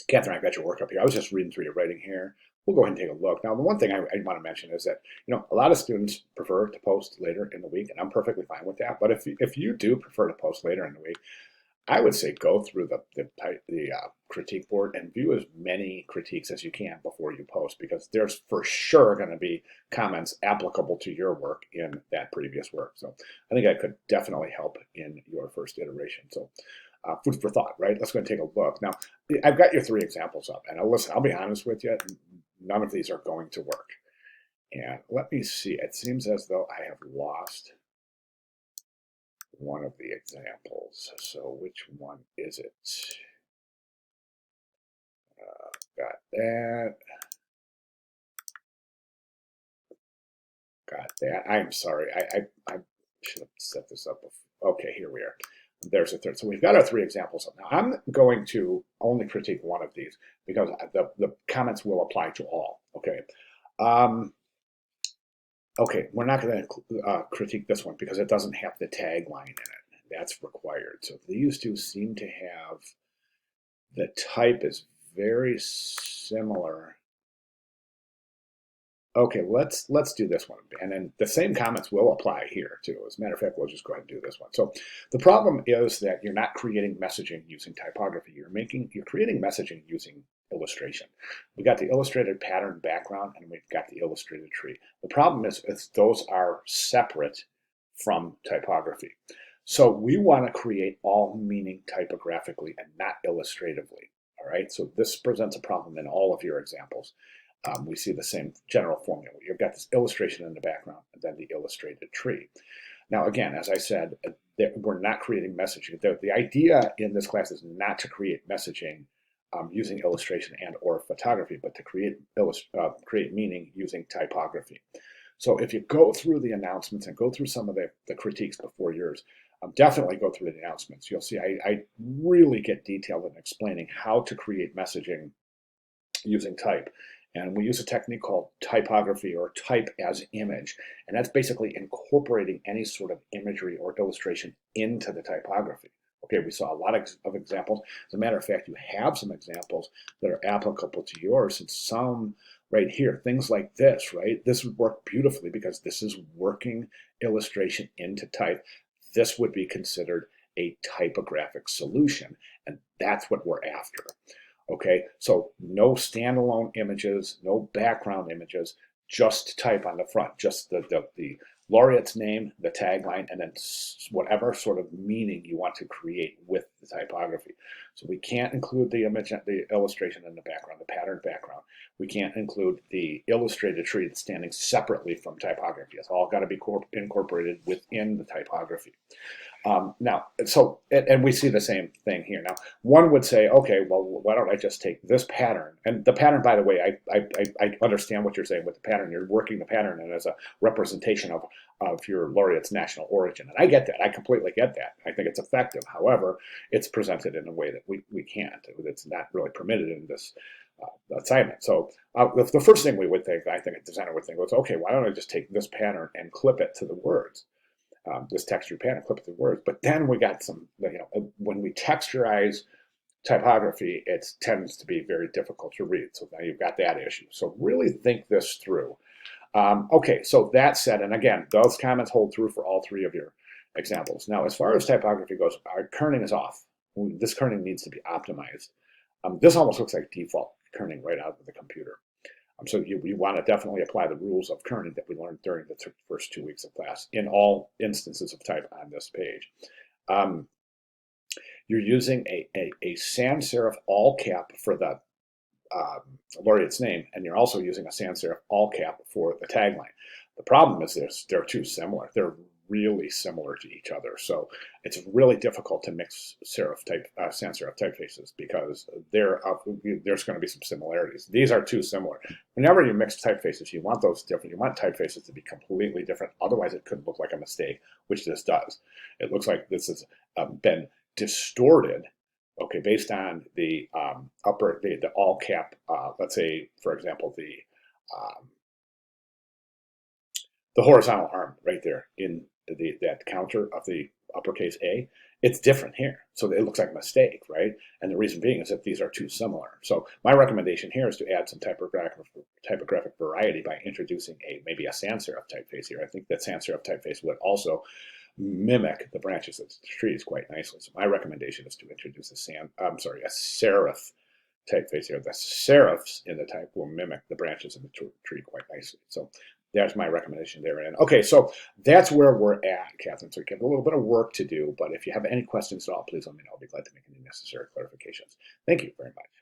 Catherine, I've got your work up here. I was just reading through your writing here. We'll go ahead and take a look. Now, the one thing I want to mention is that, a lot of students prefer to post later in the week, and I'm perfectly fine with that. But if you do prefer to post later in the week, I would say go through the critique board and view as many critiques as you can before you post, because there's for sure going to be comments applicable to your work in that previous work. So I think that could definitely help in your first iteration. So food for thought, right? Let's go and take a look. Now, I've got your 3 examples up, and listen, I'll be honest with you, none of these are going to work. And let me see, it seems as though I have lost one of the examples. So which one is it? Got that. Got that. I'm sorry. I should have set this up before. Okay, here we are. There's a third. So we've got our 3 examples. Now I'm going to only critique one of these because the comments will apply to all. Okay. Okay, we're not going to critique this one because it doesn't have the tagline in it. That's required. So these 2 seem to have, the type is very similar. Okay, let's do this one. And then the same comments will apply here too. As a matter of fact, we'll just go ahead and do this one. So the problem is that you're not creating messaging using typography. You're creating messaging using illustration. We got the illustrated pattern background and we've got the illustrated tree. The problem is those are separate from typography. So we want to create all meaning typographically and not illustratively. All right, so this presents a problem in all of your examples. We see the same general formula. You've got this illustration in the background and then the illustrated tree. Now, again, as I said, we're not creating messaging. The idea in this class is not to create messaging using illustration and or photography, but to create meaning using typography. So if you go through the announcements and go through some of the critiques before yours, definitely go through the announcements. You'll see I really get detailed in explaining how to create messaging using type. And we use a technique called typography or type as image. And that's basically incorporating any sort of imagery or illustration into the typography. Okay, we saw a lot of examples. As a matter of fact, you have some examples that are applicable to yours, and some right here, things like this, right? This would work beautifully because this is working illustration into type. This would be considered a typographic solution, and that's what we're after. Okay, so no standalone images, no background images, just type on the front, just the laureate's name, the tagline, and then whatever sort of meaning you want to create with the typography. So we can't include the image, the illustration in the background, the pattern background. We can't include the illustrated tree that's standing separately from typography. It's all got to be incorporated within the typography. Now, so, and we see the same thing here. Now, one would say, okay, well, why don't I just take this pattern? And the pattern, by the way, I understand what you're saying with the pattern. You're working the pattern and as a representation of your laureate's national origin. And I get that. I completely get that. I think it's effective. However, it's presented in a way that we can't. It's not really permitted in this assignment. So the first thing we would think, I think a designer would think was, okay, why don't I just take this pattern and clip it to the words? This texture pattern, clip the words. But then we got some, when we texturize typography, it tends to be very difficult to read. So now you've got that issue. So really think this through. Okay, so that said, and again, those comments hold true for all 3 of your examples. Now, as far as typography goes, our kerning is off. This kerning needs to be optimized. This almost looks like default kerning right out of the computer. So you want to definitely apply the rules of kerning that we learned during the first 2 weeks of class in all instances of type on this page. You're using a sans serif all cap for the laureate's name, and you're also using a sans serif all cap for the tagline. The problem is they're too similar. They're really similar to each other. So it's really difficult to mix sans serif typefaces because there's going to be some similarities. These are too similar. Whenever you mix typefaces, you want those different. You want typefaces to be completely different. Otherwise, it could look like a mistake, which this does. It looks like this has been distorted, okay, based on the the all cap. Let's say, for example, the horizontal arm right there in that counter of the uppercase A. it's different here. So it looks like a mistake, right? And the reason being is that these are too similar. So my recommendation here is to add some typographic variety by introducing maybe a sans serif typeface here. I think that sans serif typeface would also mimic the branches of the trees quite nicely. So my recommendation is to introduce a serif typeface here. The serifs in the type will mimic the branches of the tree quite nicely. So that's my recommendation therein. Okay, so that's where we're at, Catherine. So we have a little bit of work to do, but if you have any questions at all, please let me know. I'll be glad to make any necessary clarifications. Thank you very much.